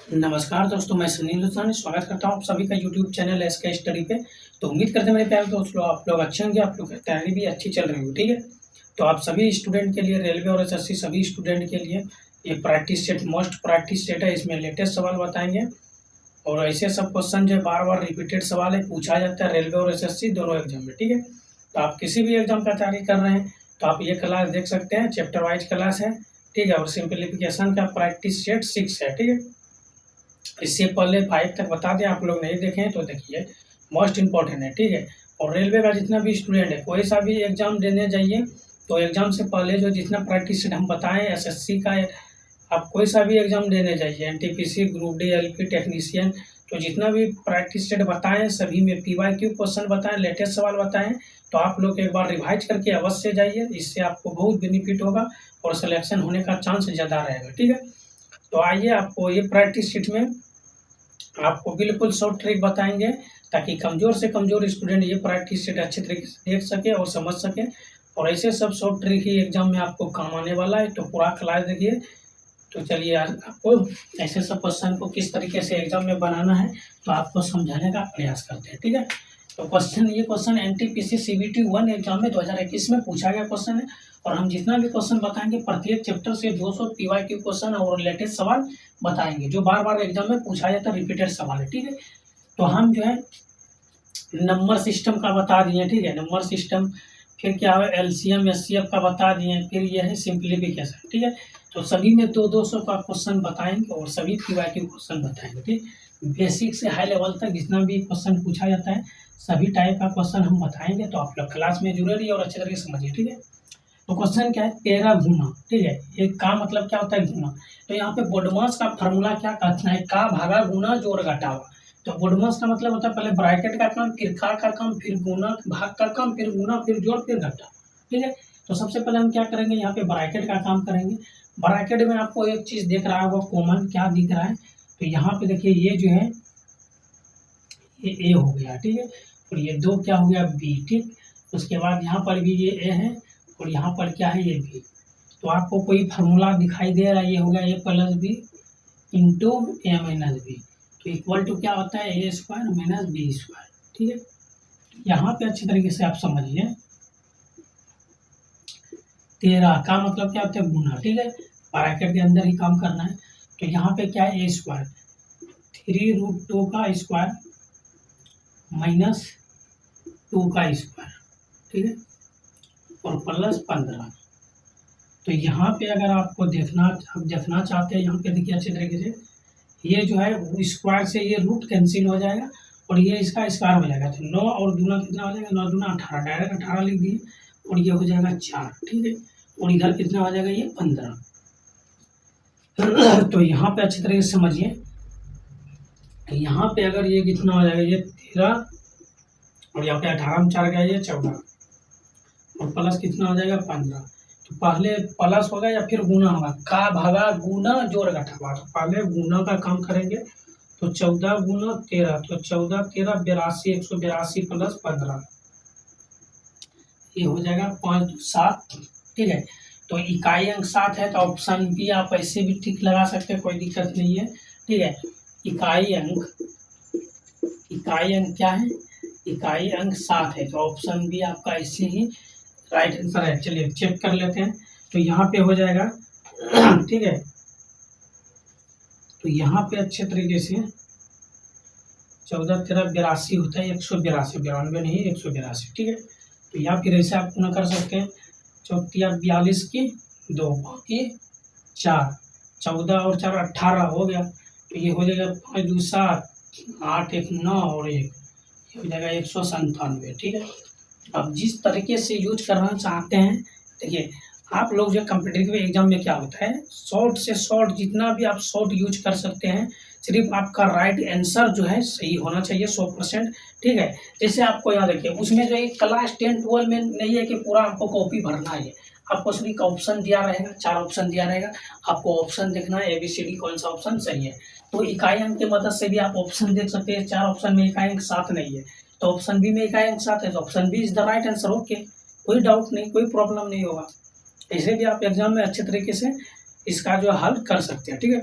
नमस्कार दोस्तों, मैं सुनील लुथानी स्वागत करता हूँ आप सभी का यूट्यूब चैनल एसके स्टडी पे। तो उम्मीद करते हैं मेरे प्यारे दोस्तों आप लोग अच्छे होंगे, आप लोग की तैयारी भी अच्छी चल रही होगी, ठीक है। तो आप सभी स्टूडेंट के लिए रेलवे और एसएससी सभी स्टूडेंट के लिए ये practice set most practice set है। इसमें लेटेस्ट सवाल बताएंगे और ऐसे सब क्वेश्चन जो बार-बार रिपीटेड सवाल है पूछा जाता है रेलवे और एसएससी दोनों एग्जाम में, ठीक है। तो आप किसी भी एग्जाम का तैयारी कर रहे हैं तो आप ये क्लास देख सकते हैं, चैप्टर वाइज क्लास है, ठीक है। और सिंप्लीफिकेशन का प्रैक्टिस सेट 6 है, ठीक है। इससे पहले 5 तक बता दें, आप लोग नहीं देखे हैं तो देखिए, मोस्ट इम्पॉर्टेंट है, ठीक है। और रेलवे का जितना भी स्टूडेंट है कोई सा भी एग्जाम देने जाइए तो एग्जाम से पहले जो जितना प्रैक्टिस सेट हम बताएं एसएससी का, आप कोई सा भी एग्जाम देने जाइए, NTPC, group D, LP, technician, तो जितना भी प्रैक्टिस सेट बताएं सभी में पीवाईक्यू क्वेश्चन बताएं, लेटेस्ट सवाल बताएं, तो आप लोग एक बार रिवाइज करके अवश्य जाइए। इससे आपको बहुत बेनिफिट होगा और सिलेक्शन होने का चांस ज़्यादा रहेगा, ठीक है। तो आइए आपको ये प्रैक्टिस शीट में आपको बिल्कुल शॉर्ट ट्रिक बताएंगे ताकि कमज़ोर से कमज़ोर स्टूडेंट ये प्रैक्टिस सेट अच्छे तरीके से देख सके और समझ सके। और ऐसे सब शॉर्ट ट्रिक ही एग्जाम में आपको काम आने वाला है, तो पूरा क्लास देखिए। तो चलिए आज आपको ऐसे सब क्वेश्चन को किस तरीके से एग्जाम में बनाना है तो आपको समझाने का प्रयास करते हैं, ठीक है। तो ये क्वेश्चन एनटीपीसी सीबीटी 1 एग्जाम में 2021 में पूछा गया क्वेश्चन है। और हम जितना भी क्वेश्चन बताएंगे प्रत्येक चैप्टर से 200 पीवाईक्यू क्वेश्चन और लेटेस्ट सवाल बताएंगे जो बार बार एग्जाम में पूछा जाता है, रिपीटेड सवाल है, ठीक है। तो हम जो है नंबर सिस्टम का बता दिए, ठीक है, नंबर सिस्टम, फिर क्या है एलसीएम एचसीएफ का बता दिए, फिर ये है सिंप्लीफिकेशन, ठीक है। तो सभी में 200 का क्वेश्चन बताएंगे और सभी पीवाईक्यू क्वेश्चन बताएंगे, ठीक। बेसिक से हाई लेवल तक जितना भी क्वेश्चन पूछा जाता है सभी टाइप का क्वेश्चन हम बताएंगे, तो आप लोग क्लास में जुड़े रहिए और अच्छे तरीके से समझिए, ठीक है। तो क्वेश्चन क्या है, 13 गुना, ठीक है। ये का मतलब क्या होता है, गुना। तो यहाँ पे बोडमास का फॉर्मूला क्या कहना है, का भागा गुना जोड़ घटावा। तो बोडमास का मतलब होता है पहले ब्रैकेट का काम, फिर का काम, फिर गुना, भाग का काम, फिर गुना, फिर जोड़, फिर घटा, ठीक है। तो सबसे पहले हम क्या करेंगे, यहाँ पे ब्रैकेट का काम करेंगे। ब्रैकेट में आपको एक चीज दिख रहा है वो कॉमन क्या दिख रहा है, तो यहाँ पे देखिए ये जो है ये ए हो गया, ठीक है। और ये 2 क्या हो गया, बी, ठीक। उसके बाद यहाँ पर भी ये ए है और यहाँ पर क्या है, ये बी। तो आपको कोई फार्मूला दिखाई दे रहा है, ये हो गया ए प्लस बी इंटू ए माइनस बी, तो इक्वल टू क्या होता है, ए स्क्वायर माइनस बी स्क्वायर, ठीक है। यहाँ पे अच्छी तरीके से आप समझिए, 13 का मतलब क्या होता है, गुना, ठीक है। ब्रैकेट के अंदर ही काम करना है। तो यहाँ पे क्या है, ए स्क्वायर 3√2 का स्क्वायर माइनस 2 का स्क्वायर, ठीक है, और प्लस 15। तो यहाँ पे अगर आपको देखना चाहते हैं, यहाँ पे देखिए अच्छे तरीके से, ये जो है स्क्वायर से ये रूट कैंसिल हो जाएगा और ये इसका स्क्वायर हो जाएगा। तो 9 और दूना कितना हो जाएगा, 9 दूना 18, डायरेक्ट 18 लिख दिए और ये हो जाएगा 4, ठीक है। और इधर कितना हो जाएगा, ये 15। तो यहाँ पे अच्छी तरीके से समझिए, तो यहाँ पे अगर ये कितना हो जाएगा, ये 13 और यहाँ पे 18 में 4 गया, ये 14 और प्लस कितना हो जाएगा, 15। तो पहले प्लस होगा या फिर गुना होगा, का भागा गुना जोड़ घटावा। तो पहले गुना का काम करेंगे, तो 14 गुना 13, तो 14 13 82, 182 प्लस 15, ये हो जाएगा 5 7, ठीक है। तो इकाई अंक 7 है, तो ऑप्शन बी आप ऐसे भी टिक लगा सकते हैं, कोई दिक्कत नहीं है, ठीक है। इकाई अंक क्या है, इकाई अंक 7 है, तो ऑप्शन बी आपका ऐसे ही राइट आंसर है। चलिए चेक कर लेते हैं, तो यहाँ पे हो जाएगा ठीक है। तो यहाँ पे अच्छे तरीके से 14 13 82 होता है, 182, 92 नहीं 182, ठीक है। तो या फिर ऐसे आप पुनः कर सकते हैं, 4 42 की 2 बाकी 4, 14 और 4 18 हो गया। तो ये हो जाएगा 5 2 7 8 1 9 और 1, ये हो जाएगा 197, ठीक है। अब जिस तरीके से यूज करना चाहते हैं, देखिए आप लोग जो कॉम्पिटिटिव एग्जाम में क्या होता है, शॉर्ट से शॉर्ट जितना भी आप शॉर्ट यूज कर सकते हैं, सिर्फ आपका राइट आंसर जो है सही होना चाहिए 100%, ठीक है। जैसे आपको याद रखिए उसमें जो है क्लास 10 12 में नहीं है कि पूरा आपको कॉपी भरना है, आपको सिर्फ ऑप्शन दिया रहेगा, 4 ऑप्शन दिया रहेगा, आपको ऑप्शन देखना है ABCD कौन सा ऑप्शन सही है। तो इकाई अंक की मदद से भी आप ऑप्शन देख सकते हैं, 4 ऑप्शन में इकाई अंक 7 नहीं है तो ऑप्शन बी में इकाई अंक 7 है, तो option B is the right answer, okay, कोई डाउट नहीं, कोई प्रॉब्लम नहीं होगा। ऐसे भी आप एग्जाम में अच्छे तरीके से इसका जो हल कर सकते हैं, ठीक है।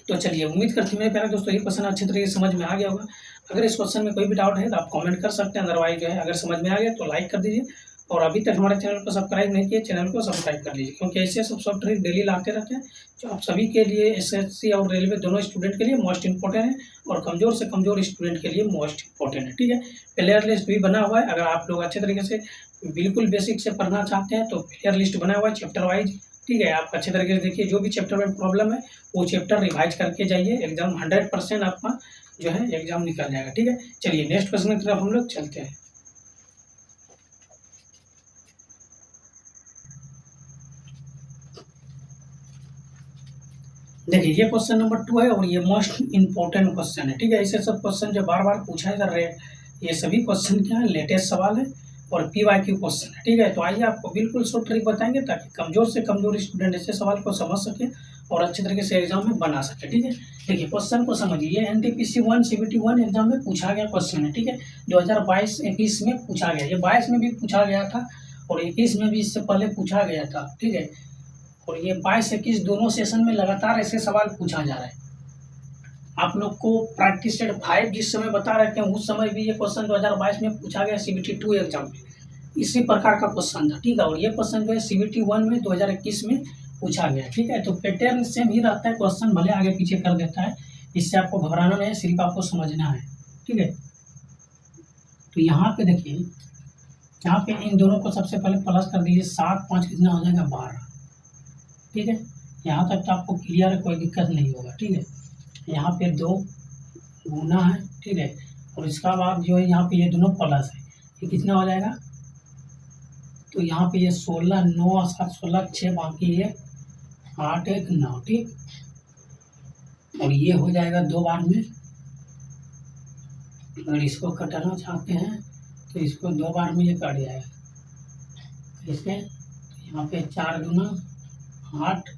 तो चलिए, उम्मीद करते हैं मेरे प्यारे दोस्तों ये क्वेश्चन अच्छे तरीके से समझ में आ गया होगा। अगर इस क्वेश्चन में कोई भी डाउट है तो आप कमेंट कर सकते हैं, अदरवाइज जो है अगर समझ में आ गया तो लाइक कर दीजिए, और अभी तक हमारे चैनल को सब्सक्राइब नहीं किए, चैनल को सब्सक्राइब कर लीजिए, क्योंकि ऐसे सब ट्रिक डेली लाते रहते हैं जो आप सभी के लिए, एसएससी और रेलवे दोनों स्टूडेंट के लिए मोस्ट इंपॉर्टेंट है, और कमज़ोर से कमज़ोर स्टूडेंट के लिए मोस्ट इंपॉर्टेंट है। ठीक है, प्लेयर लिस्ट भी बना हुआ है, अगर आप लोग अच्छे तरीके से बिल्कुल बेसिक से पढ़ना चाहते हैं तो प्लेयर लिस्ट बना हुआ है चैप्टर वाइज। ठीक है, आप अच्छे तरीके से देखिए, जो भी चैप्टर में प्रॉब्लम है वो चैप्टर रिवाइज करके जाइए, एकदम 100% आपका जो है एग्जाम निकल जाएगा। ठीक है, चलिए नेक्स्ट क्वेश्चन की तरफ हम लोग चलते हैं। देखिए, ये क्वेश्चन नंबर 2 है और ये मोस्ट इंपॉर्टेंट क्वेश्चन है। ठीक है, ऐसे सब क्वेश्चन जो बार बार पूछा जा रहे हैं, ये सभी क्वेश्चन क्या है, लेटेस्ट सवाल है और PYQ क्वेश्चन है। ठीक है, तो आइए आपको बिल्कुल शॉर्ट ट्रिक बताएंगे ताकि कमजोर से कमजोर स्टूडेंट ऐसे सवाल को समझ सके और अच्छे तरीके से एग्जाम में बना सके। ठीक है, देखिए क्वेश्चन को समझिए, NTPC 1 CBT 1 एग्जाम में पूछा गया क्वेश्चन है। ठीक है, 2022-21 में पूछा गया, ये 22 में भी पूछा गया था और 21 में भी इससे पहले पूछा गया था। ठीक है, और ये 22-21 दोनों सेशन में लगातार ऐसे सवाल पूछा जा रहा है। आप लोग को प्रैक्टिस सेट 5 जिस समय बता रहे थे उस समय भी ये क्वेश्चन 2022 में पूछा गया CBT 2 एग्जाम में, इसी प्रकार का क्वेश्चन था। ठीक है, और ये क्वेश्चन जो है CBT 1 में 2021 में पूछा गया। ठीक है, तो पैटर्न सेम ही रहता है, क्वेश्चन भले आगे पीछे कर देता है, इससे आपको घबराना नहीं है, सिर्फ आपको समझना है। ठीक है, तो यहाँ पे देखिए, यहाँ पे इन दोनों को सबसे पहले प्लस कर दीजिए, 7 5 कितना हो जाएगा 12। ठीक है, यहाँ तक तो आपको क्लियर है, कोई दिक्कत नहीं होगा। ठीक है, यहाँ पे 2 गुना है। ठीक है, और इसका बाद जो है यहाँ पे ये दोनों प्लस है, ये कितना हो जाएगा, तो यहाँ पे ये 16 9 7 16 6 बाकी ये 8 1 9। ठीक, और ये हो जाएगा 2 बार में। अगर इसको कटाना चाहते हैं तो इसको 2 बार में ये कट जाएगा, कैसे, यहाँ पे 4 दूना 8।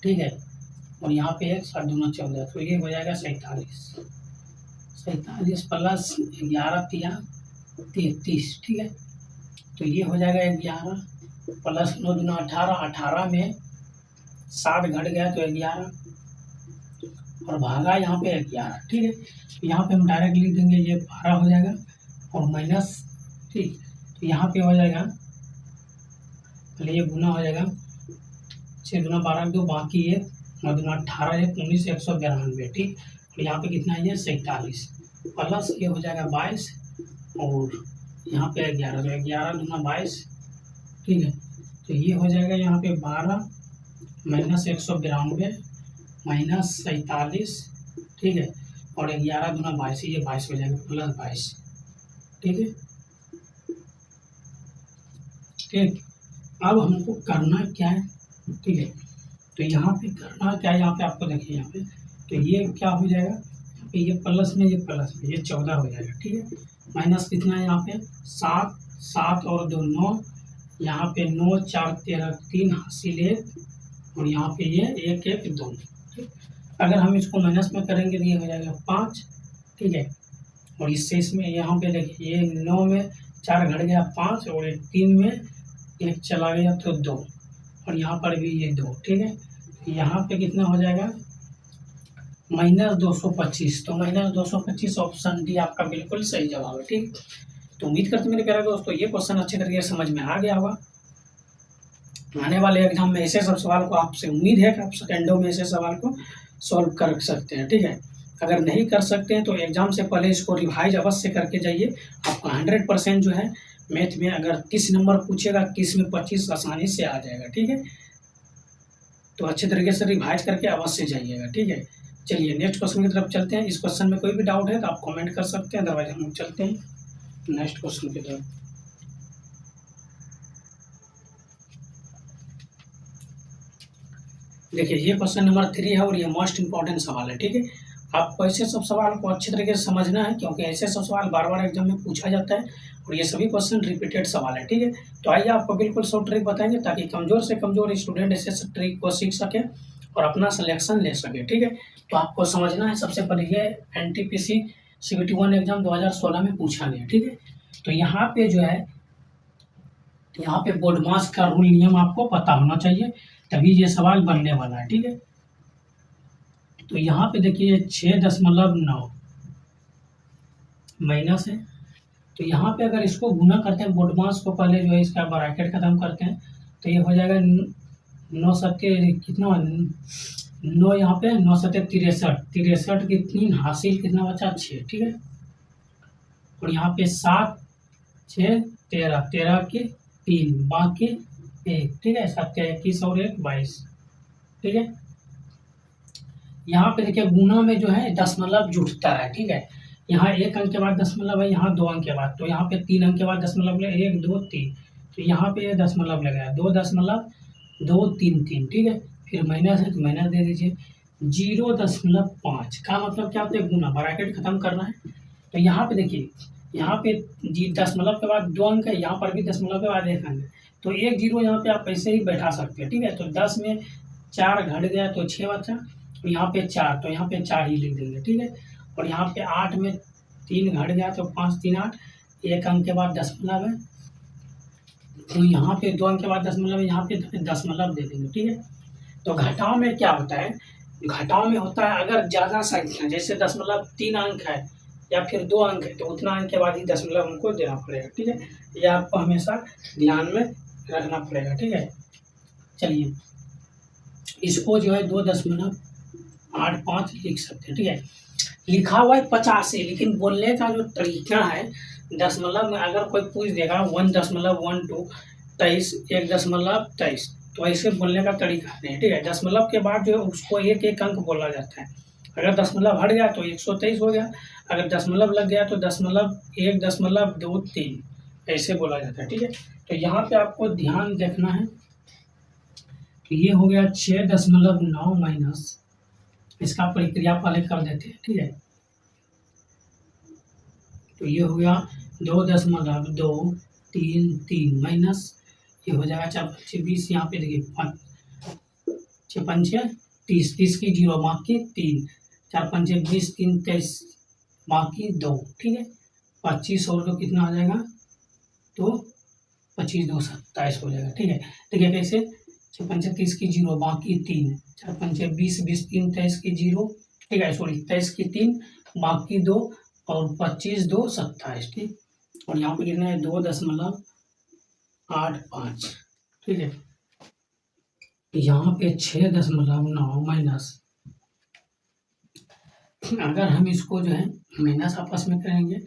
ठीक है, और यहाँ पे 1 7 दूना 14, तो ये हो जाएगा 47 प्लस 11 3 33। ठीक है, तो ये हो जाएगा 11 प्लस 9 दूना 18, 18 में 7 घट गया तो 11 और भागा यहाँ पे 11। ठीक है, तो यहाँ पे हम डायरेक्ट लिख देंगे, ये 12 हो जाएगा और माइनस। ठीक, तो यहाँ पे हो जाएगा, पहले ये गुना हो जाएगा, 6 दूना 12 2 बाकी ये 9 दूना 18 1 19 192। ठीक, और यहाँ पे कितना है, ये 47 प्लस ये हो जाएगा 22 और यहाँ पे 11, तो 11 दूना 22। ठीक है, तो ये हो जाएगा यहाँ पे 12 माइनस 192 माइनस 47। ठीक है, और 11 दूना 22, ये 22 हो जाएगा प्लस 22। ठीक है, ठीक, अब हमको करना क्या है। ठीक है, तो यहाँ पे करना क्या है, यहाँ पे आपको देखिए, यहाँ पे तो ये क्या हो जाएगा, यहाँ पे ये प्लस में ये प्लस में ये 14 हो जाएगा। ठीक है, माइनस कितना है, यहाँ पे 7 7 और 2 9, यहाँ पे 9 4 13 3 हासिल 1 और यहाँ पे ये 1 1 2। ठीक, अगर हम इसको माइनस में करेंगे तो ये हो जाएगा 5। ठीक है, और इससे इसमें यहाँ पे देखिए, ये 9 में 4 घट गया 5 और 3 में 1 चला गया तो 2 और यहाँ पर भी ये 2। ठीक है, यहाँ पे कितना हो जाएगा, माइनस 225। तो माइनस 225 ऑप्शन डी आपका बिल्कुल सही जवाब है। ठीक, तो उम्मीद करते मेरे प्यारे दोस्तों ये क्वेश्चन अच्छे तरीके से समझ में आ गया होगा। आने वाले एग्जाम में ऐसे सब सवाल को आपसे उम्मीद है कि आप सेकेंडों में ऐसे सवाल को सॉल्व कर सकते हैं। ठीक है, अगर नहीं कर सकते हैं तो एग्जाम से पहले इसको रिवाइज अवश्य करके जाइए, आपका 100% जो है मैथ में अगर 30 नंबर पूछेगा 30 में 25 आसानी से आ जाएगा। ठीक है, तो अच्छे तरीके से रिवाइज करके अवश्य जाइएगा। ठीक है, चलिए नेक्स्ट क्वेश्चन की तरफ चलते हैं। इस क्वेश्चन में कोई भी डाउट है तो आप कमेंट कर सकते हैं, अदरवाइज हम लोग चलते हैं नेक्स्ट क्वेश्चन की तरफ। देखिए, ये क्वेश्चन नंबर 3 है और ये मोस्ट इंपॉर्टेंट सवाल है। ठीक है, आपको ऐसे सब सवाल को अच्छे तरीके से समझना है, क्योंकि ऐसे सब सवाल बार बार एग्जाम में पूछा जाता है और ये सभी क्वेश्चन रिपीटेड सवाल है। ठीक है, तो आइए आपको बिल्कुल शॉर्ट ट्रिक बताएंगे ताकि कमजोर से कमजोर स्टूडेंट ऐसे ट्रिक को सीख सके और अपना सिलेक्शन ले सके। ठीक है, तो आपको समझना है, सबसे पहले ये NTPC CBT 1 एग्जाम 2016 में पूछा गया। ठीक है, तो यहाँ पे जो है, यहाँ पे बोर्ड मास का रूल नियम आपको पता होना चाहिए, तभी ये सवाल बनने वाला है। ठीक है, तो यहाँ पे देखिए 6.9 माइनस है। तो यहाँ पे अगर इसको गुना करते हैं बोडमास को, पहले जो है इसका ब्रैकेट खत्म करते हैं, तो ये हो जाएगा 9 सत्ते कितना, 9 यहाँ पे 9 सत्ते 63, 63 की 3 हासिल कितना बचा 6, ठीक है। और यहाँ पे 7 6 13, 13 की 3 बाकी 1, ठीक है। 7 21 और 1 22, ठीक है। यहाँ पे देखिए गुना में जो है दशमलव जुटता है, ठीक है। यहाँ 1 अंक के बाद दशमलव है, यहाँ 2 अंक के बाद, तो यहाँ पे 3 अंक के बाद दशमलव ले 1 2 3, तो यहाँ पे ये दशमलव लगेगा 2.233, ठीक है। फिर माइनस है तो माइनस दे दीजिए। 0.5 का मतलब क्या होता है, गुना, ब्रैकेट खत्म करना है। तो यहाँ पे देखिए, यहाँ पे जी दशमलव के बाद 2 अंक है, यहाँ पर भी दशमलव के बाद 1 अंक है, तो 1 0 यहाँ पे आप ऐसे ही बैठा सकते हैं, ठीक है। तो 10 में 4 घट गया तो 6 बचा, यहाँ पे 4, तो यहाँ पे 4 ही लिख देंगे, ठीक है। और यहाँ पे 8 में 3 घट गया तो 5 3 8, 1 अंक के बाद दशमलव है, तो यहाँ पे 2 अंक के बाद दशमलव है, यहाँ पे दशमलव दे देंगे, ठीक है। तो घटाव में क्या होता है, घटाव में होता है अगर ज़्यादा संख्या, जैसे दशमलव 3 अंक है या फिर 2 अंक है, तो उतना अंक के बाद ही दशमलव हमको देना पड़ेगा, ठीक है। ये आपको हमेशा ध्यान में रखना पड़ेगा, ठीक है। चलिए इसको जो है 2.85 लिख सकते हैं, ठीक है। लिखा हुआ है 85, लेकिन बोलने का जो तरीका है, दशमलव में अगर कोई पूछ देगा 1.12 1.23, तो ऐसे बोलने का तरीका नहीं है, ठीक है। दशमलव के बाद जो है उसको एक एक अंक बोला जाता है। अगर दशमलव हट गया तो 123 हो गया, अगर दशमलव लग गया तो 1.23 ऐसे बोला जाता है, ठीक है। तो यहाँ पे आपको ध्यान देखना है कि ये हो गया 6.9 माइनस, इसका प्रक्रिया पहले कर देते हैं, ठीक है। तो ये हो गया 2.233 माइनस, ये हो जाएगा 4 5 20, यहाँ पे देखिए 5 6 5 30, 30 की 0 बाकी 3, 4 5 20 3 23 बाकी 2, ठीक है। 25 और 2 कितना आ जाएगा, तो 25 2 27 हो जाएगा, ठीक है। देखिए कैसे, 6 5 30 की 0 बाकी 3, 4 5 20 20 3 23 की 0, ठीक है, सॉरी 23 की 3 बाकी 2, और 25 2 27, ठीक। और यहाँ पे लिखना है 2.85, ठीक है। यहाँ पे 6.9 माइनस, अगर हम इसको जो है माइनस आपस में करेंगे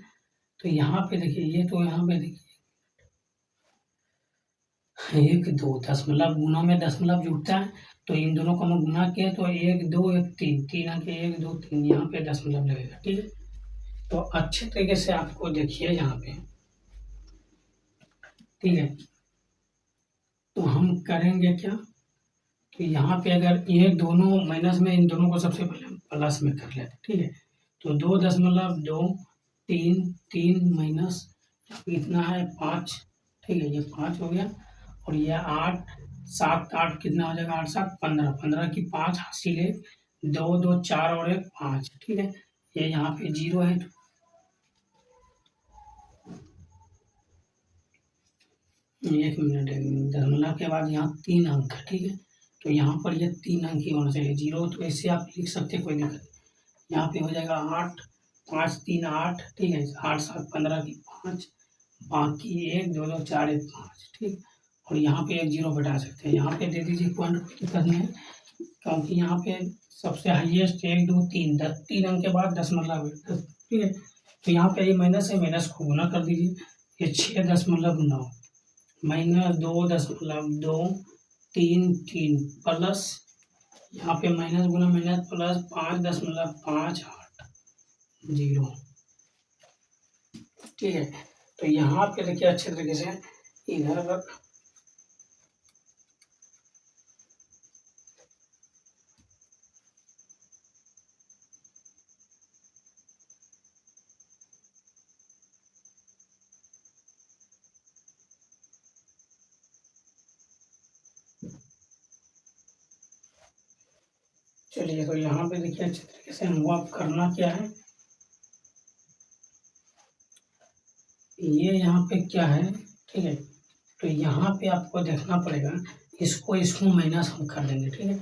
तो यहाँ पे देखिए, ये तो यहाँ पे देखिए 1 2 दशमलव, गुना में दशमलव जुड़ता है, तो इन दोनों को हम गुना किए तो 1 2 1 3, 3 अंक 1 2 3, यहाँ पे दशमलव लगेगा, ठीक है। तो अच्छे तरीके से आपको देखिए यहाँ पे, ठीक है। तो हम करेंगे क्या, तो यहाँ पे अगर ये दोनों माइनस में, इन दोनों को सबसे पहले हम प्लस में कर लेते, ठीक है। तो 2.23 माइनस इतना है 5, ठीक है, ये 5 हो गया, और ये 8 7 8 कितना हो जाएगा, 8 7 15, 15 की 5 हासिल है, 2 2 4 और 1 5, ठीक है। ये यहाँ पे 0 है, तो 1 मिनट, दशमलव के बाद यहाँ 3 अंक है, ठीक है। तो यहाँ पर ये 3 अंक ही होना चाहिए, 0 तो ऐसे आप लिख सकते हैं, कोई दिक्कत नहीं। यहाँ पे हो जाएगा 8 5 3 8, ठीक है, 8 7 15 की 5 बाकी 1 2 2 4 1 5, ठीक। और यहाँ पे 1 0 घटा सकते हैं, यहाँ पे दे दीजिए पॉइंट, कोई दिक्कत नहीं है, क्योंकि यहाँ पे सबसे हाईएस्ट 1 2 3 3 अंक के बाद दशमलव है, ठीक है। तो यहाँ पे ये माइनस है, माइनस को गुना कर दीजिए, ये 6.9 माइनस 2.233 प्लस, यहाँ पे माइनस गुना माइनस प्लस 5.58, ठीक है। तो यहाँ पे देखिए अच्छे तरीके से इधर चलिए, तो यहाँ पे देखिए अच्छे तरीके से हमको अब करना क्या है, ये यहाँ पे क्या है, ठीक है। तो यहाँ पे आपको देखना पड़ेगा, इसको इसको माइनस हम कर देंगे, ठीक है।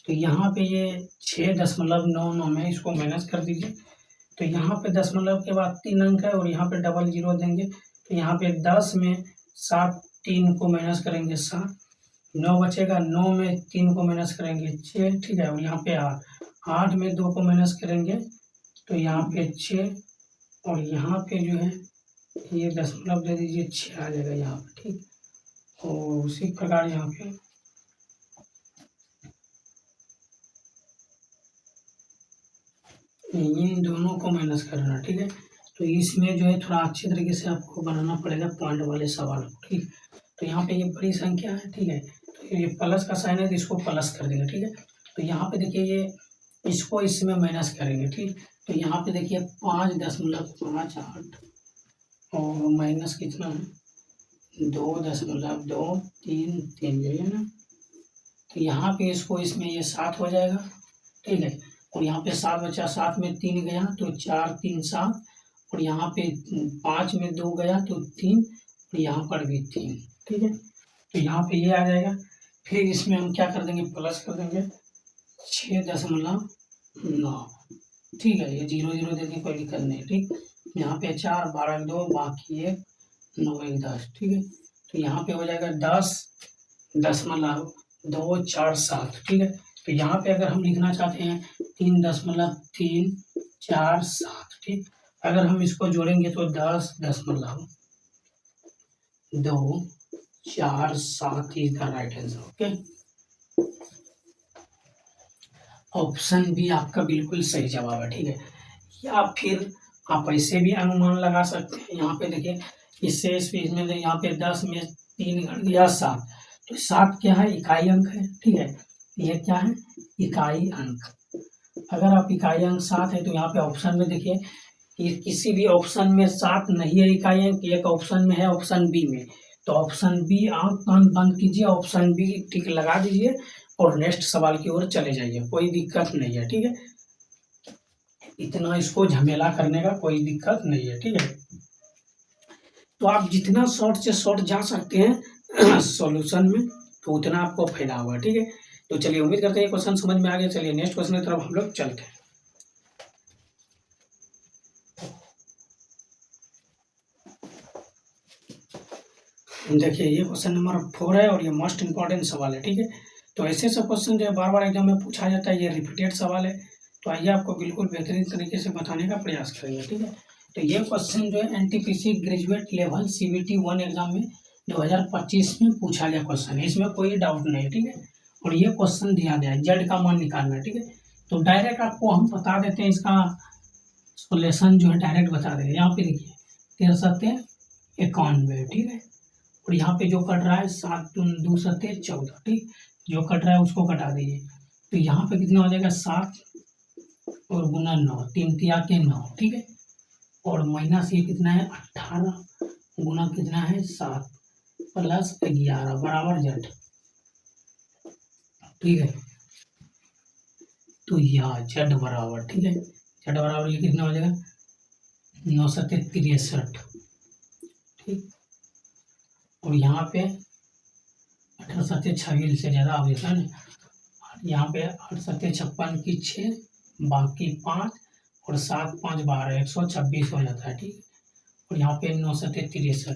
तो यहाँ पे ये 6.99 में इसको माइनस कर दीजिए। तो यहाँ पे दशमलव के बाद 3 अंक है और यहाँ पे डबल जीरो देंगे। तो यहाँ पे 10 में 7 3 को माइनस करेंगे 7, 9 बचेगा, 9 में 3 को माइनस करेंगे 6, ठीक है। और यहाँ पे 8 में 2 को माइनस करेंगे तो यहाँ पे 6, और यहाँ पे जो है ये दशमलव दे दीजिए 6 आ जाएगा यहाँ पे, ठीक। और उसी प्रकार यहाँ पे इन दोनों को माइनस करना, ठीक है। तो इसमें जो है थोड़ा अच्छे तरीके से आपको बनाना पड़ेगा पॉइंट वाले सवाल को, ठीक। तो यहाँ पे ये बड़ी संख्या है, ठीक है। तो ये प्लस का साइन है तो इसको प्लस कर देंगे, ठीक है। तो यहाँ पे देखिए ये इसको इसमें माइनस करेंगे, ठीक। तो यहाँ पे देखिए 5.58 और माइनस कितना है 2.233 जो है ना। तो यहाँ पे इसको इसमें ये 7 हो जाएगा, ठीक है। और यहाँ पे 7 बचा, 7 में 3 गया तो 4 3 7, और यहाँ पे 5 में 2 गया तो 3, और यहाँ पर भी 3, ठीक है। तो यहाँ पे ये आ जाएगा। फिर इसमें हम क्या कर देंगे, प्लस कर देंगे 6.9, ठीक है। ये 0 0 देने कोई दिक्कत नहीं, ठीक। यहाँ पे 4 12 2 बाकी 1 9 1 10, ठीक है। तो यहाँ पे हो जाएगा 10.247, ठीक है। तो यहाँ पे अगर हम लिखना चाहते हैं 3.347, ठीक। अगर हम इसको जोड़ेंगे तो 10.247 is the right answer, okay. Option B आपका बिल्कुल सही जवाब है, ठीक है। या फिर आप ऐसे भी अनुमान लगा सकते हैं। यहाँ पे देखिए इससे इसमें यहाँ पे 10 में 3 घट गया 7, तो 7 क्या है, इकाई अंक है, ठीक है। ये क्या है, इकाई अंक। अगर आप इकाई अंक 7 है तो यहाँ पे ऑप्शन में देखिए कि किसी भी ऑप्शन में 7 नहीं है इकाई अंक, एक ऑप्शन में है, ऑप्शन बी में। तो ऑप्शन बी आप बंद कीजिए, ऑप्शन बी टिक लगा दीजिए और नेक्स्ट सवाल की ओर चले जाइए, कोई दिक्कत नहीं है, ठीक है। इतना इसको झमेला करने का कोई दिक्कत नहीं है, ठीक है। तो आप जितना शॉर्ट से शॉर्ट जा सकते हैं सॉल्यूशन में तो उतना आपको फायदा होगा, ठीक है। तो चलिए उम्मीद करते हैं क्वेश्चन समझ में आ गया। चलिए नेक्स्ट क्वेश्चन की तरफ हम लोग चलते हैं। देखिए ये क्वेश्चन नंबर 4 है और ये मोस्ट इंपॉर्टेंट सवाल है, ठीक है। तो ऐसे सब क्वेश्चन जो है बार बार एग्जाम में पूछा जाता है, ये रिपीटेड सवाल है। तो आइए आपको बिल्कुल बेहतरीन तरीके से बताने का प्रयास करेंगे, ठीक है। तो ये क्वेश्चन जो है NTPC graduate level CBT 1 exam में 2025 में पूछा गया क्वेश्चन है, इसमें कोई डाउट नहीं है, ठीक है। और ये क्वेश्चन दिया गया है जेड का मान निकालना है, ठीक है। तो डायरेक्ट आपको हम बता देते हैं, इसका सोल्यूशन जो है डायरेक्ट बता देंगे। यहाँ पे देखिए 13×91, ठीक है। और यहाँ पे जो कट रहा है 7 2 7 14, ठीक। जो कट रहा है उसको कटा दीजिए। तो यहाँ पे कितना हो जाएगा 7 और गुना 9, 3 तिया के 9, ठीक है। और माइनस ये कितना है 18 गुना कितना है 7 प्लस 11 बराबर जेड, ठीक है। तो यहाँ जेड बराबर, ठीक है, जेड बराबर ये कितना हो जाएगा 9 7 63, ठीक। और यहाँ पे 18 7 26 से ज़्यादा हो जाता है ना। यहाँ पे 8 7 56 की 6 बाकी 5 और 7 5 12 126 हो जाता है, ठीक। और यहाँ पे 9 7 63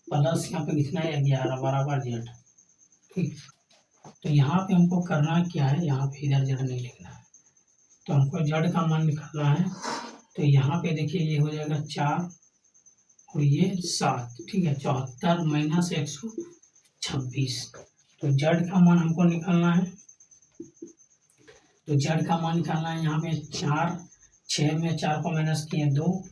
प्लस यहाँ पे कितना है 11 बराबर जेड, ठीक। तो यहाँ पे हमको करना क्या है, यहाँ पे इधर जेड नहीं लिखना है, तो हमको जेड का मान निकालना है। तो यहाँ पे देखिए ये हो जाएगा 4 और ये 7, ठीक है। 74 माइनस 126, तो जेड का मान हमको निकालना है। तो जेड का मान निकालना है, यहाँ पे 4 6 में 4 को माइनस किए 2,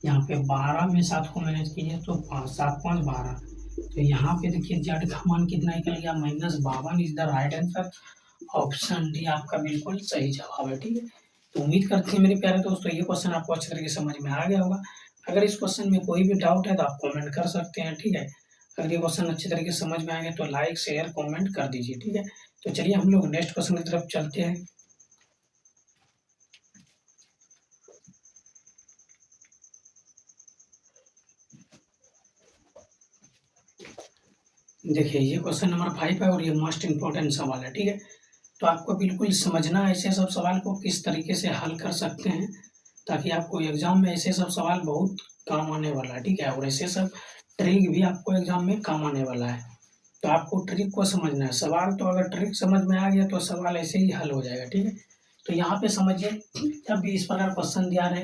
यहाँ पे 12 में 7 को माइनस किए तो 5 7 5 12। तो यहाँ पे देखिए जेड का मान कितना निकल गया -52 is the right answer. Option D आपका बिल्कुल सही जवाब है, ठीक है। तो उम्मीद करते हैं मेरे प्यारे दोस्तों ये क्वेश्चन आपको अच्छे तरीके से समझ में आ गया होगा। अगर इस क्वेश्चन में कोई भी डाउट है तो आप कमेंट कर सकते हैं, ठीक है। अगर ये क्वेश्चन अच्छे तरीके से समझ में आएंगे तो लाइक शेयर कमेंट कर दीजिए, ठीक है। तो चलिए हम लोग नेक्स्ट क्वेश्चन की तरफ चलते हैं। देखिए ये क्वेश्चन नंबर 5 है और ये मोस्ट इंपॉर्टेंट सवाल है, ठीक है। तो आपको बिल्कुल समझना है ऐसे सब सवाल को किस तरीके से हल कर सकते हैं, ताकि आपको एग्ज़ाम में ऐसे सब सवाल बहुत काम आने वाला है, ठीक है? और ऐसे सब ट्रिक भी आपको एग्ज़ाम में काम आने वाला है। तो आपको ट्रिक को समझना है, सवाल तो अगर ट्रिक समझ में आ गया तो सवाल ऐसे ही हल हो जाएगा, ठीक है? तो यहाँ पे समझिए, जब भी इस प्रकार क्वेश्चन दिया रहे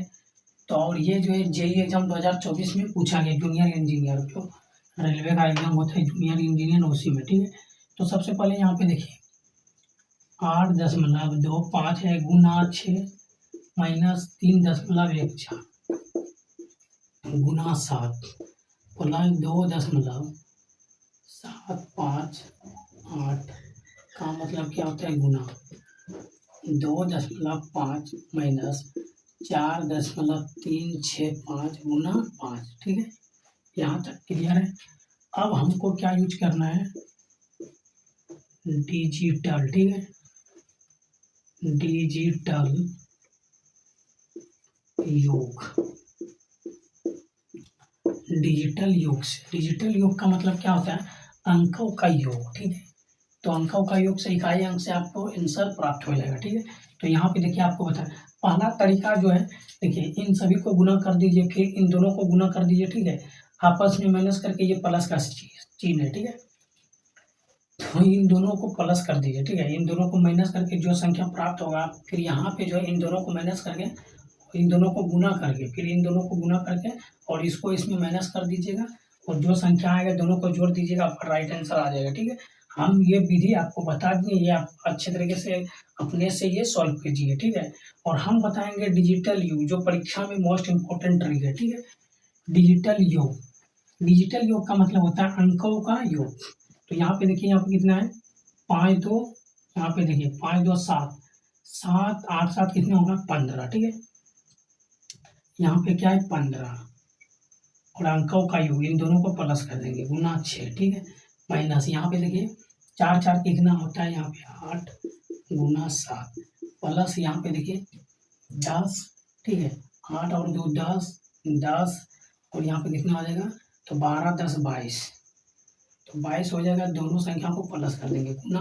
तो, और ये जो है जेईई एग्जाम 2024 में पूछा गया जूनियर इंजीनियर, जो रेलवे का एग्जाम होता है जूनियर इंजीनियर उसी में, ठीक है? तो सबसे पहले यहाँ पे देखिए 8.25 है गुना 6 माइनस 3.14 गुना 7 प्लस 2.758 का मतलब क्या होता है गुना 2.5 माइनस 4.365 गुना 5, ठीक है? यहाँ तक क्लियर है। अब हमको क्या यूज करना है, डिजिटल, ठीक है? डिजिटल योग, डिजिटल योग से, डिजिटल योग का मतलब क्या होता है, अंकों का योग, ठीक है? तो अंकों का योग से इकाई अंक से आपको आंसर प्राप्त हो जाएगा, ठीक है? तो यहाँ पे देखिए आपको बता, पहला तरीका जो है, देखिए इन सभी को गुना कर दीजिए, फिर इन दोनों को गुना कर दीजिए, ठीक है? आपस में माइनस करके ये प्लस का चिन्ह है, ठीक है? तो इन दोनों को प्लस कर दीजिए, ठीक है? इन दोनों को माइनस करके जो संख्या प्राप्त होगा, फिर यहाँ पे जो है इन दोनों को माइनस करके, इन दोनों को गुना करके, फिर इन दोनों को गुना करके और इसको इसमें माइनस कर दीजिएगा, और जो संख्या आएगा दोनों को जोड़ दीजिएगा, आपका राइट आंसर आ जाएगा, ठीक है? हम ये विधि आपको बता दिए, ये आप अच्छे तरीके से अपने से ये सॉल्व कीजिए, ठीक है? और हम बताएंगे डिजिटल योग, जो परीक्षा में मोस्ट इम्पोर्टेंट ट्रिक है, ठीक है? डिजिटल योग, डिजिटल योग का मतलब होता है अंकों का योग। तो यहाँ पे देखिए, यहाँ पे कितना है 5 2, यहाँ पे देखिए 5 2 7, 7 8 7 कितना होगा 15, ठीक है? यहाँ पे क्या है 15, और अंकों का योग, इन दोनों को प्लस कर देंगे गुना 6, ठीक है? माइनस यहाँ पे देखिए 4 4 कितना होता है यहाँ पे 8 गुना 7, प्लस यहाँ पे देखिए 10, ठीक है? 8 और 2 10, 10 और यहाँ पे कितना आ जाएगा, तो 12 10 22, तो 22 हो जाएगा। दोनों संख्या को प्लस कर देंगे गुना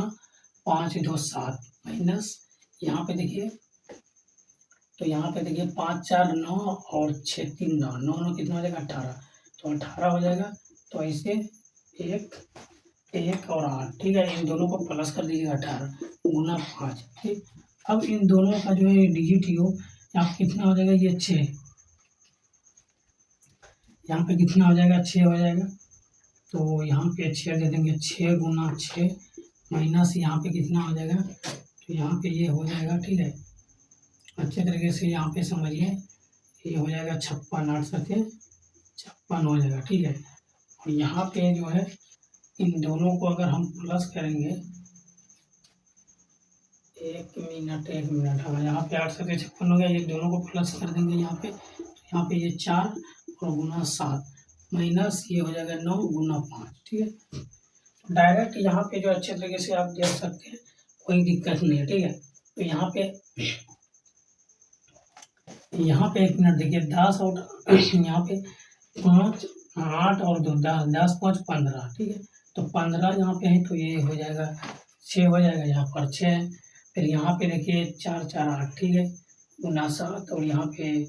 5 2 7 माइनस यहाँ पे देखिए, तो यहाँ पे देखिए 5 4 9 और 6 3 9, 9 9 कितना हो जाएगा 18, तो 18 हो जाएगा। तो ऐसे 1 1 और 8, ठीक है? इन दोनों को प्लस कर दीजिएगा 18 गुना 5, ठीक? अब इन दोनों का जो है डिजिट योग यहाँ पे कितना हो जाएगा, ये 6, यहाँ पे कितना हो जाएगा 6 हो जाएगा, तो यहाँ पे 6 दे देंगे, 6 गुना 6 माइनस यहाँ पे कितना हो जाएगा, तो यहाँ पे ये हो जाएगा, ठीक है? अच्छे तरीके से यहाँ पे समझिए, ये हो जाएगा 56, 8 सत्ते 56 हो जाएगा, ठीक है? और यहाँ पे जो है इन दोनों को अगर हम प्लस करेंगे, एक मिनट, हाँ यहाँ पे 8 सत्ते 56 हो गया, ये दोनों को प्लस कर देंगे यहाँ पे, तो यहाँ पे ये 4 और गुना 7 माइनस ये हो जाएगा 9 गुना 5, ठीक है? डायरेक्ट यहाँ पे जो अच्छे तरीके से आप देख सकते हैं, कोई दिक्कत नहीं है, ठीक है? तो यहाँ पे 1 मिनट देखिए 10 और यहाँ पे 5 8 और 2 10, 10 5 15, ठीक है? तो 15 यहाँ पे है, तो ये हो जाएगा 6 हो जाएगा, यहाँ पर 6 है। फिर यहाँ पे देखिए 4 4 8, ठीक है? गुना 7 और यहाँ पे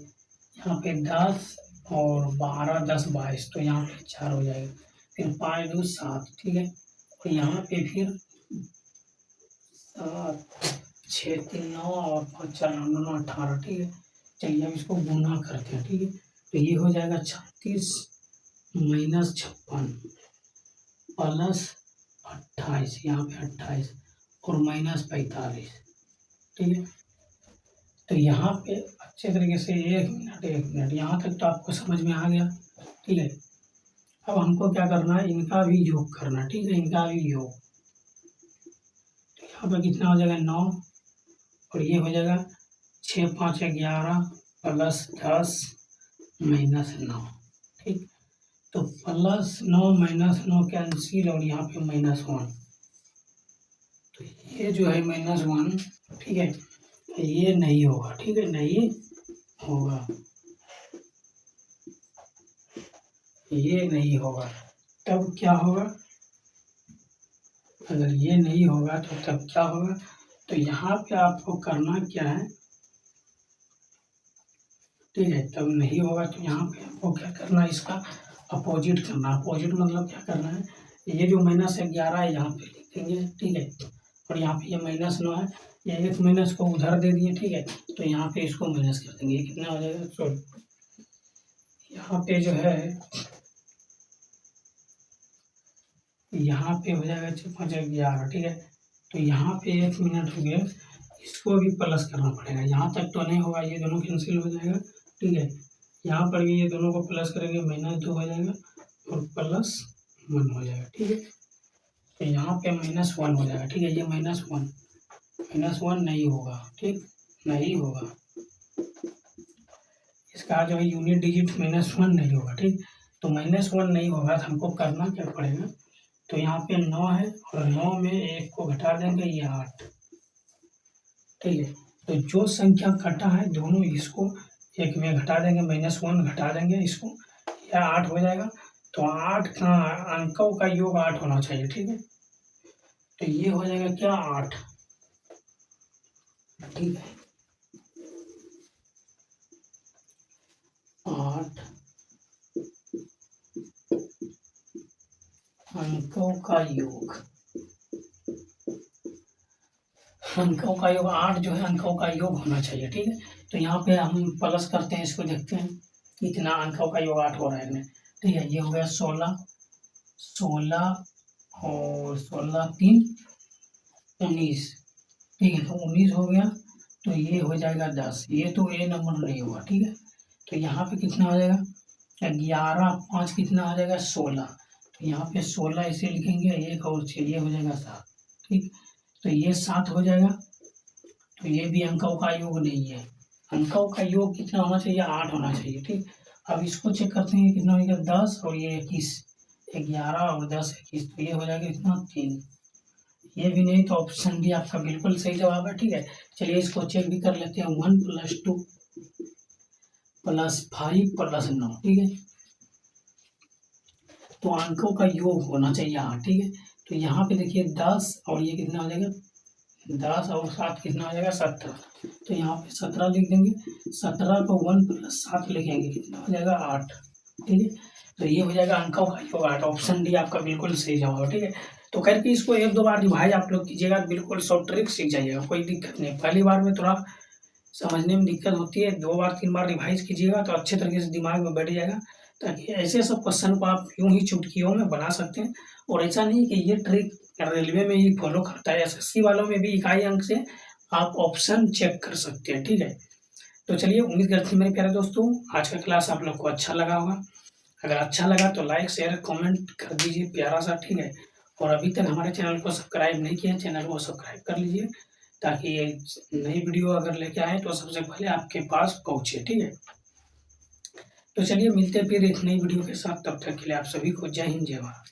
10 और 12 10 22, तो यहाँ पे 4 हो जाएगा। फिर 5 2 7, ठीक है? और यहाँ पे फिर 7 6 3 9 और 5 4 9 9 18, ठीक है? चलिए अब इसको गुना करते हैं, ठीक है? तो ये हो जाएगा 36 माइनस 56 प्लस 28, यहाँ पे 28 और माइनस 45, ठीक है? तो यहाँ पे अच्छे तरीके से 1 मिनट यहाँ तक तो आपको समझ में आ गया, ठीक है? अब हमको क्या करना है, इनका भी योग करना, ठीक है? इनका भी योग, तो यहाँ पर कितना हो जाएगा 9 और ये हो जाएगा 6 5 11 प्लस 10 माइनस 9, ठीक? तो प्लस 9 माइनस 9 कैंसिल और यहाँ पे -1, तो ये जो है -1, ठीक है? ये नहीं होगा, ठीक है? नहीं होगा, ये नहीं होगा। तब क्या होगा, अगर ये नहीं होगा तो तब क्या होगा, तो यहाँ पे आपको करना क्या है, ठीक है। तब नहीं होगा तो यहाँ पे आपको क्या करना है, इसका अपोजिट करना। अपोजिट मतलब क्या करना है, ये जो -11 है यहाँ पे लिख देंगे, ठीक है। और यहाँ पे ये -9 है, ये एक माइनस को उधर दे दिए, ठीक है। तो यहाँ पे इसको माइनस कर देंगे, ये कितना हो जाएगा 16। यहाँ पे जो है, यहाँ पे हो जाएगा 5 11, ठीक है। तो यहाँ पे 1 मिनट हो गया, इसको भी प्लस करना पड़ेगा। यहाँ तक तो नहीं होगा, ये दोनों कैंसिल हो जाएगा, ठीक है। यहाँ पर भी ये दोनों को प्लस करेंगे, -2 हो जाएगा और +1 हो जाएगा, ठीक है। तो यहाँ पे -1 हो जाएगा, ठीक है। ये -1 नहीं होगा, ठीक, नहीं होगा। इसका जो है यूनिट डिजिट -1 नहीं होगा, ठीक। तो -1 नहीं होगा तो हमको करना क्या पड़ेगा, तो यहाँ पे 9 है और 9 में 1 को घटा देंगे, ये 8, ठीक है। तो जो संख्या कटा है दोनों इसको 1 में घटा देंगे, -1 घटा देंगे इसको, यह 8 हो जाएगा। तो 8 का अंकों का योग 8 होना चाहिए, ठीक है। तो ये हो जाएगा क्या, 8, ठीक है। 8 अंकों का योग, अंकों का योग 8 जो है अंकों का योग होना चाहिए, ठीक है। तो यहाँ पे हम प्लस करते हैं, इसको देखते हैं कितना अंकों का योग 8 हो रहा है, ठीक है। ये हो गया 16 और 16 3 19, ठीक है। तो 19 हो गया, तो ये हो जाएगा 10। ये तो ए नंबर नहीं हुआ, ठीक है। तो यहाँ पे कितना हो जाएगा, 11 5 कितना हो जाएगा 16। तो यहाँ पे 16 इसे लिखेंगे, 1 और 6, ये हो जाएगा 7, ठीक। तो ये 7 हो जाएगा। तो ये भी अंकों का योग नहीं है, अंकों का योग कितना होना चाहिए, 8 होना चाहिए, ठीक। अब इसको चेक करते हैं कितना होगा, 10 और ये 21, 11 और 10 21, तो ये हो जाएगा कितना 3। ये भी नहीं, तो ऑप्शन डी आपका बिल्कुल सही जवाब है, ठीक है। चलिए इसको चेक भी कर लेते हैं, 1 + 2 + 5 + 9, ठीक है। तो अंकों का योग होना चाहिए 8, ठीक है। तो यहाँ पे देखिए 10 और ये कितना हो जाएगा, 10 और 7 कितना हो जाएगा 17। तो यहाँ पे 17 लिख देंगे, 17 को 1 + 7 लिखेंगे, कितना हो जाएगा 8, ठीक है। तो ये हो जाएगा अंकों का योग 8, ऑप्शन डी आपका बिल्कुल सही जवाब है, ठीक है। तो करके इसको 1-2 बार रिवाइज आप लोग कीजिएगा, बिल्कुल सब ट्रिक सीख जाइएगा, कोई दिक्कत नहीं। पहली बार में थोड़ा समझने में दिक्कत होती है, 2 बार 3 बार रिवाइज कीजिएगा तो अच्छे तरीके से दिमाग में बैठ जाएगा, ताकि ऐसे सब क्वेश्चन को आप यूं ही चुटकियों में बना सकते हैं। और ऐसा नहीं कि ये ट्रिक रेलवे में ही फॉलो करता है, एसएससी वालों में भी इकाई अंक से आप ऑप्शन चेक कर सकते हैं, ठीक है। तो चलिए, उम्मीद करते हैं मेरे प्यारे दोस्तों आज का क्लास आप लोग को अच्छा लगा होगा। अगर अच्छा लगा तो लाइक शेयर कमेंट कर दीजिए प्यारा सा, ठीक है। और अभी तक हमारे चैनल को सब्सक्राइब नहीं किया, चैनल को सब्सक्राइब कर लीजिए, ताकि ये नई वीडियो अगर लेके आए तो सबसे पहले आपके पास पहुँचे, ठीक है। तो चलिए मिलते हैं फिर एक नई वीडियो के साथ, तब तक के लिए आप सभी को जय हिंद जय भारत।